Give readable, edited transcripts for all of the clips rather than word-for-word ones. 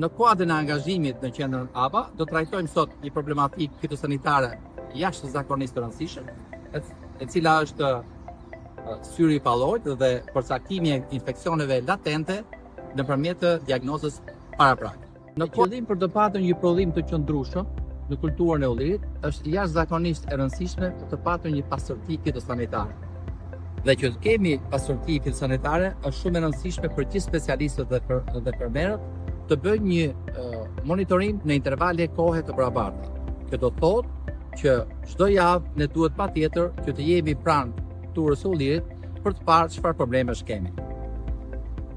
Në kuadrin e angazhimit në qendrën ABA, do trajtojmë sot një problematikë fitosanitare jashtëzakonisht të rëndësishme, e cila është syri i pallojt dhe përcaktimi e infeksioneve latente nëpërmjet diagnozës paraprake. Në qëllim për të patur një prodhim të qëndrueshëm në kulturën e ullirit, është jashtëzakonisht e rëndësishme për të patur një pasërti fitosanitare. Dhe që të kemi pasërti fitosanitare është shumë e rëndësishme për gjithë specialistët dhe fermerët të bëjnë një monitorim në intervale kohe të barabarta. Kjo do të thotë që çdo javë ne duhet patjetër që të jemi pranë kulturës së ullirit për të parë çfarë problemesh kemi.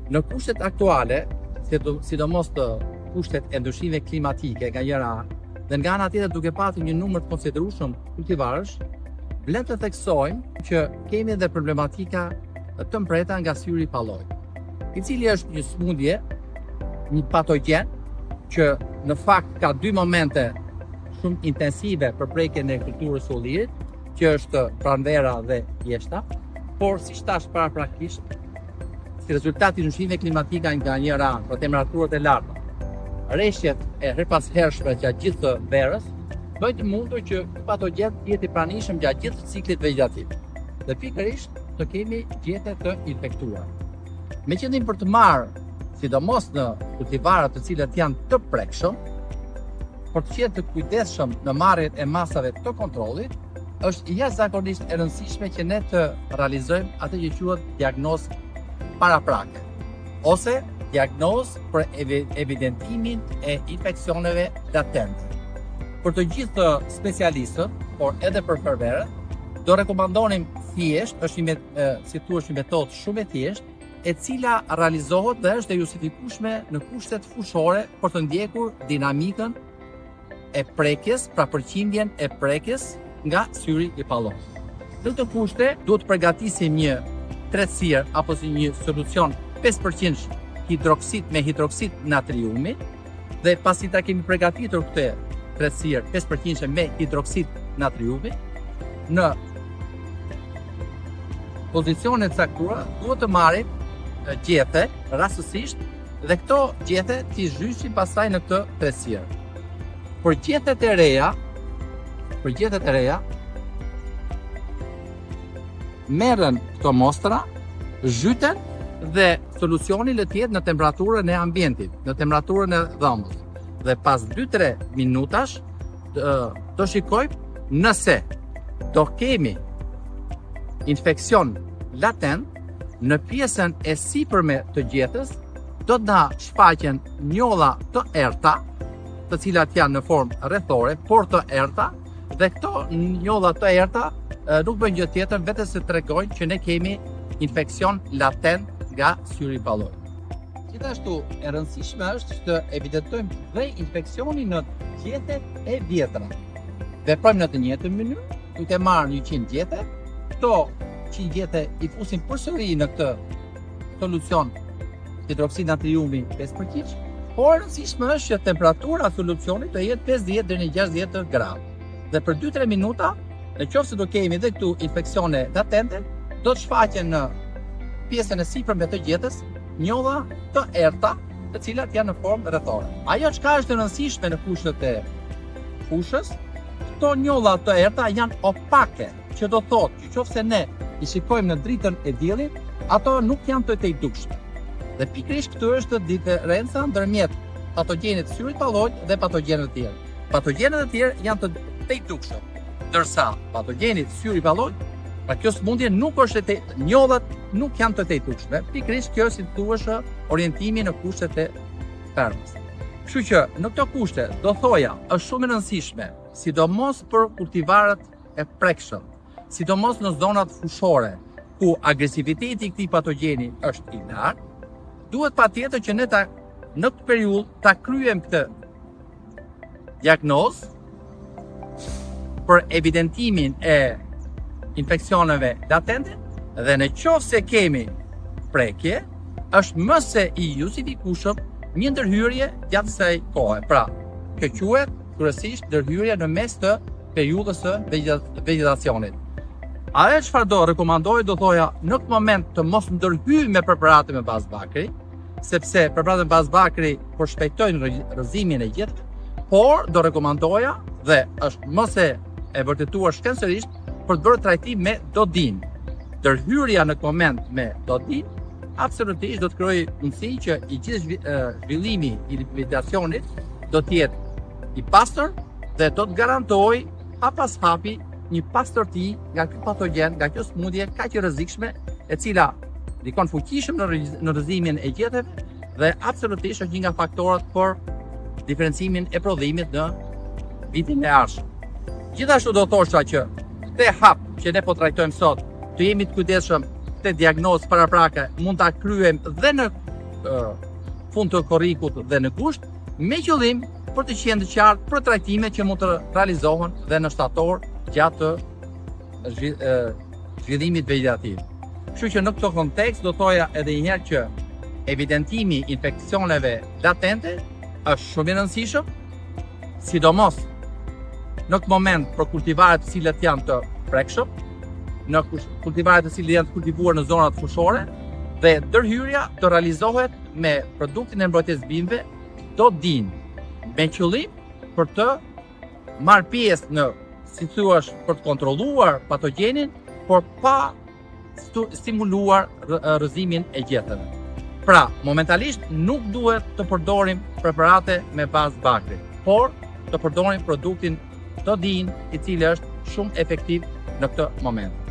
Në kushtet aktuale, sidomos të kushtet e ndryshimeve klimatike nga njëra anë, dhe nga ana tjetër duke pasur një numër të konsiderueshëm kultivarësh, vlen të theksojmë që kemi edhe problematika të mpreta nga syri i pallojt, i cili është një smundje, një patogjen që në fakt ka dy momente shumë intensive për prekjen e kulturës së ullirit, që është pranvera dhe jeshta, por siç thash paraprakisht, si rezultati i ndryshimeve klimatike nga njëra anë, për temperaturat e larta, rreshjet e herpashershme gjatë gjithë verës, bëjnë të mundur që patogjen të jetë i pranishëm gjatë gjithë ciklit vegetativ. Dhe pikërisht të kemi gjete të infektuara. Me qëllim për të marrë, sidomos në kultivarët të cilat janë të prekshëm, për të qenë të kujdesshëm në marrjen e masave të kontrollit, është jashtëzakonisht e rëndësishme që ne të realizojmë atë që quhet diagnozë paraprake, ose diagnozë për evidentimin e infeksioneve latente. Për të gjithë specialistët, por edhe për fermerët, do rekomandonim thjesht, është një metodë shumë e thjeshtë, e cila realizohet dhe është e justifikueshme në kushtet fushore për të ndjekur dinamikën e prekjes, pra përqindjen e prekjes nga syri i pallojt. Në këtë kushte duhet të përgatisim një tretësirë apo si një solucion 5% hidroksid me hidroksid natriumi, dhe pasi ta kemi përgatitur këtë tretësirë 5% me hidroksid natriumi, në pozicione të caktuara duhet të marrim gjethe rastësisht dhe këto gjethe t'i zhyshim pastaj në këtë tretësirë. Për gjethet e reja, merren këto mostra, zhyten dhe solucioni le të jetë në temperaturën e ambientit, në temperaturën e dhomës. Dhe pas 2-3 minutash do shikojmë nëse do kemi infeksion latent në pjesën e sipërme të gjethes, do të na shfaqen njolla të errta, të cilat janë në formë rrethore, por të errta, dhe këto njolla të errta nuk bëjnë gjë tjetër vetëm se tregojnë që ne kemi infeksion latent nga syri i pallojt. Gjithashtu, e rëndësishme është të evidentojmë dhe infeksionin në gjethet e vjetra. Veprojmë në të njëjtën mënyrë, duke marrë 100 gjethe, këto 100 gjethe i fusim përsëri në këtë solucion hidroksid natriumi 5%, por e rëndësishme është që temperatura e solucionit të jetë 50 deri në 60 gradë. Dhe për 2-3 minuta, nëse do kemi edhe këtu infeksione latente, do të shfaqen në pjesën e sipërme të gjethes njolla të errta, të cilat janë në formë rrethore. Ajo çka është e rëndësishme në kushtet e fushës, këto njolla të errta janë opake, që do thotë që nëse ne i shikojmë në dritën e diellit, ato nuk janë të tejtukshme. Dhe pikërisht këtu është diferenca ndërmjet patogjenit të syrit pallojt dhe patogjenëve të tjerë. Patogjenët e tjerë janë të tejtukshëm, ndërsa patogjenit të syrit pallojt, pra kjo smundje nuk është njollat nuk janë të tejtukshme. Pikërisht kjo si thuash orientimi në kushtet e fermës. Kështu që në këto kushte do thoja është shumë e rëndësishme, sidomos për kultivarët e prekshëm, sidomos në zonat fushore ku agresiviteti i këtij patogjeni është i lartë, duhet patjetër që ne në këtë periudhë ta kryejmë këtë diagnozë për evidentimin e infeksioneve latente, dhe në qoftë se kemi prekje, është më se i justifikueshëm një ndërhyrje gjatë kësaj kohe. Pra, kjo quhet kryesisht ndërhyrje në mes të periudhës së vegetacionit. Ajo çfarë do rekomandoj, do thoja në këtë moment të mos ndërhyjmë me preparate me bazë bakri, sepse preparatët me bazë bakri përshpejtojnë rrëzimin e gjetëve, por do rekomandoja dhe është mos e vërtetuar shkencërisht për të bërë trajtim me dodin. Ndërhyrja në koment me dodin absolutisht do të krijojë mundësi që i gjithë zhvillimi i lipiditacionit do të jetë i pastër dhe do të garantojë pa pas hapi një pastërti nga ky patogjen, nga kjo smundje kaq e rrezikshme, e cila ndikon fuqishëm në rrëzimin e gjetëve dhe absolutisht është një nga faktorët për diferencimin e prodhimit në vitin e ardhshëm. Gjithashtu do thosha që këtë hap që ne po trajtojmë sot, të jemi të kujdesshëm te diagnozë paraprake mund ta kryejmë dhe në fund të korrikut dhe në kusht, me qëllim për të qenë të qartë për trajtimet që mund të realizohen dhe në shtator gjatë zhvillimit vegetativ. Kështu që në këtë kontekst do thoja edhe një herë që evidentimi i infeksioneve latente është shumë i rëndësishëm, sidomos në këtë moment për kultivaret të cilët janë të prekshëm, në kultivaret të cilët janë të kultivuar në zonat fushore, dhe ndërhyrja të realizohet me produktin e mbrojtjes bimëve dodin, me qëllim për të marrë pjesë në, si thuash, për të kontrolluar patogjenin, por pa stimuluar rrëzimin e gjetëve. Pra, momentalisht nuk duhet të përdorim preparate me bazë bakri, por të përdorim produktin dodin, i cili është shumë efektiv në këtë moment.